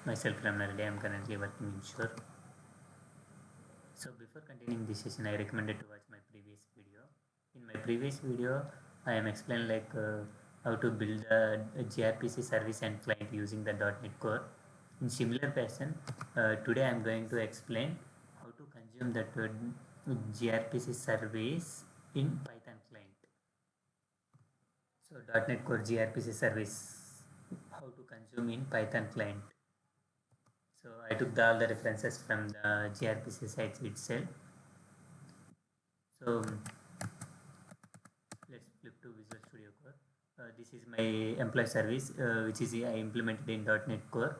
Myself Ramnardi. I am currently working in Sure. So before continuing this session, I recommended to watch my previous video. In my previous video, I am explaining how to build a gRPC service and client using the .NET Core. In similar fashion, today I am going to explain how to consume that gRPC service in Python client. So .NET Core gRPC service, how to consume in Python client. So I took all the references from the gRPC sites itself. So let's flip to Visual Studio Core. This is my employee service, which is I implemented in .NET Core.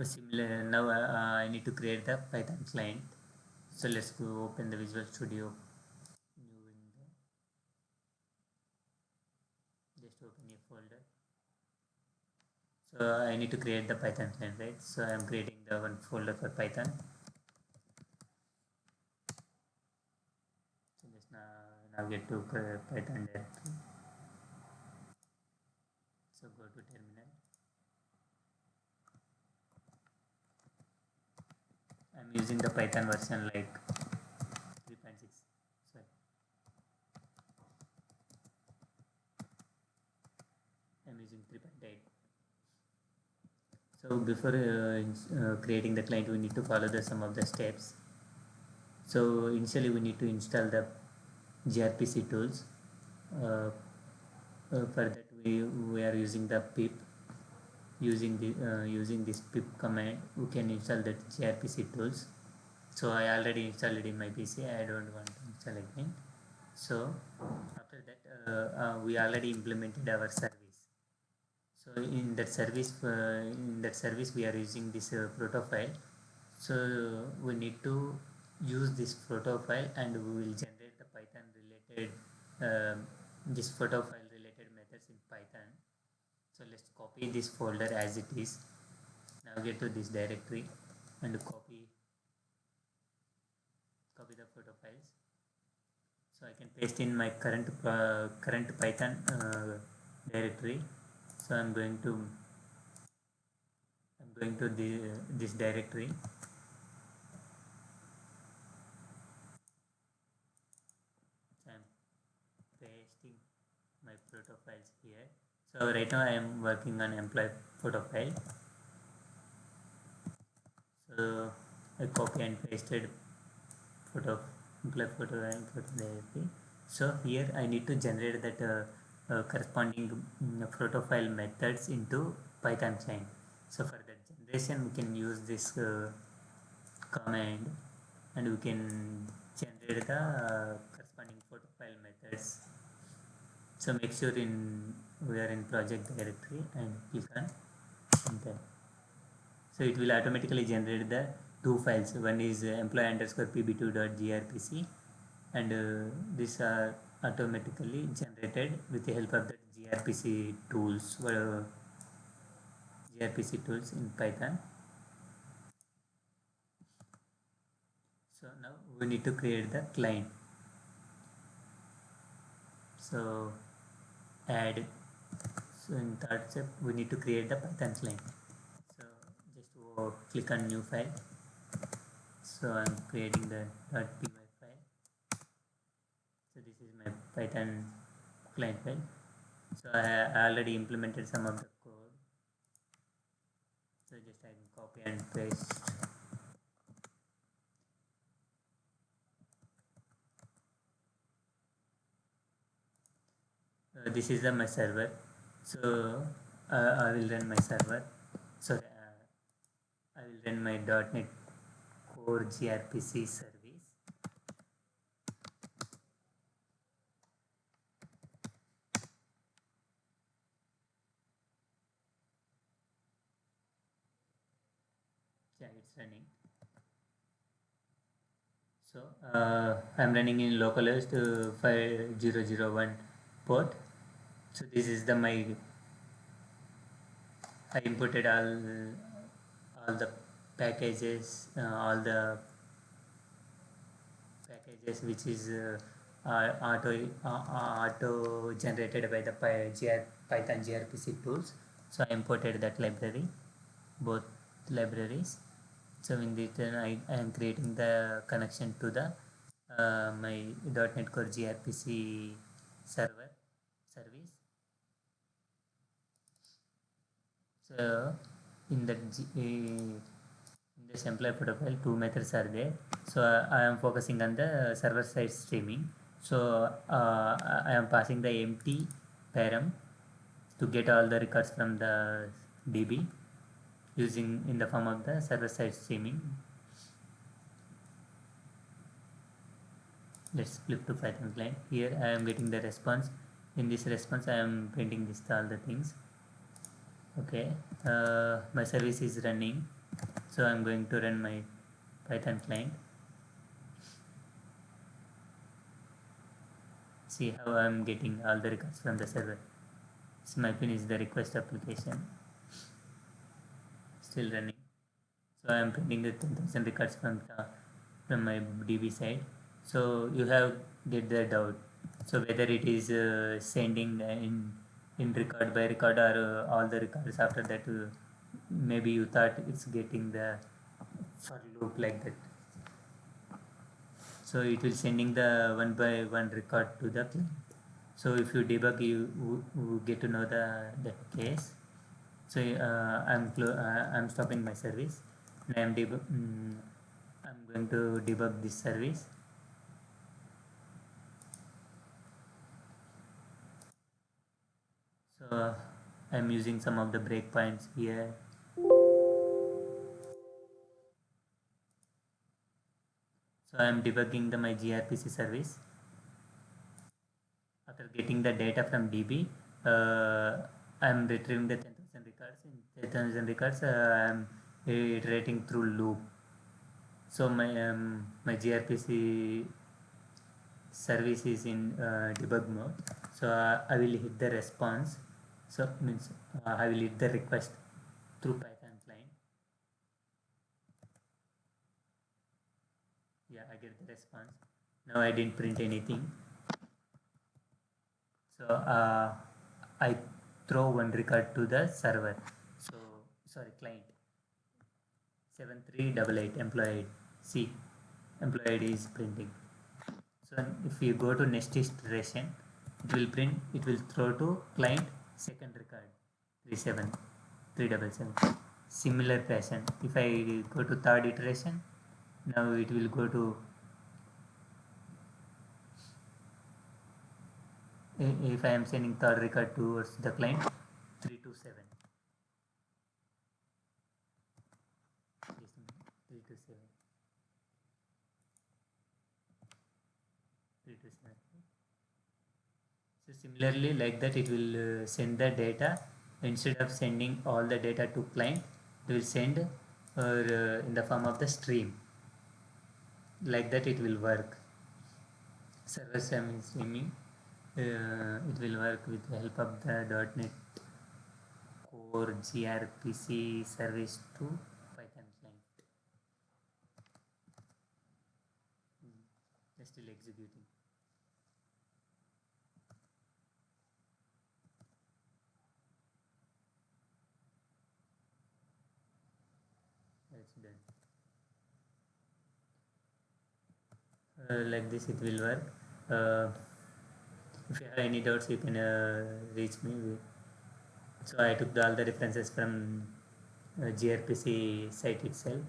Similar now, I need to create the Python client. So let's go open the Visual Studio new window. Just open a folder. So I need to create the Python client, right? So I am creating the one folder for Python. So just now get to Python directory. So go to terminal. I'm using the Python version like 3.6. Sorry. I'm using 3.8. So before creating the client, we need to follow some of the steps. So initially we need to install the gRPC tools. For that we are using the pip. Using this pip command, we can install the gRPC tools. So I already installed it in my PC. I don't want to install again. So after that, we already implemented our service. So in that service we are using this proto file. So we need to use this proto file, and we will generate the Python related this proto file related methods in Python. So let's copy this folder as it is. Now get to this directory and copy the proto files. So I can paste in my current Python directory. So I'm going to this directory. So I'm pasting my proto files here. So right now I am working on employee proto file. So I copy and pasted employee photo and photo directory. So here I need to generate that corresponding proto file methods into Python client. So for that generation, we can use this command, and we can generate the corresponding proto file methods. So make sure we are in project directory and click on enter. So it will automatically generate the two files. One is employee underscore pb2.grpc, and these are automatically generated with the help of the gRPC tools, gRPC tools in Python. So now we need to create the client. So add. So in third step, we need to create the Python client. So just click on new file. So I'm creating the .py file. So this is my Python client file. So I already implemented some of the code. So just I can copy and paste. This is my server. So I will run my server. So I will run my .NET Core gRPC service. Yeah, it's running. So I'm running in localhost 5001 port. So this is my I imported all the packages, all the packages which is auto generated by the Python gRPC tools. So I imported that library. both libraries. So in return I am creating the connection to the my .NET Core gRPC server service. So in that in this employee protocol, two methods are there. So I am focusing on the server side streaming. So I am passing the empty param to get all the records from the DB using in the form of the server side streaming. Let's flip to Python client. Here I am getting the response. In this response I am printing this all the things. Okay, my service is running, so I'm going to run my Python client. See how I'm getting all the records from the server. So my pin is the request application, still running. So I'm printing the 10,000 records from my DB side. So you have get the doubt. So whether it is sending in record by record or all the records after that, maybe you thought it's getting the for loop like that. So it will sending the one by one record to the client. So if you debug, you get to know the case. So I'm stopping my service. And I'm going to debug this service. So I'm using some of the breakpoints here. So I'm debugging my gRPC service. After getting the data from DB, I'm retrieving the 10,000 records. In 10,000 records, I'm iterating through loop. So my gRPC service is in debug mode. So I will hit the response. So means I will hit the request through Python client. Yeah, I get the response. Now I didn't print anything. So I throw one record to the server. So sorry, client 7388 employee. See, employee is printing. So if you go to next iteration, it will throw to client second record 37377. Similar fashion. If I go to third iteration, now it will go to if I am sending third record towards the client 327. 327. 327. So similarly, like that, it will send the data. Instead of sending all the data to client, it will send in the form of the stream. Like that, it will work. Server streaming. It will work with the help of the .NET Core gRPC service to Python client. Still executing. That's done. Like this it will work. If you have any doubts, you can reach me. So I took all the references from gRPC site itself.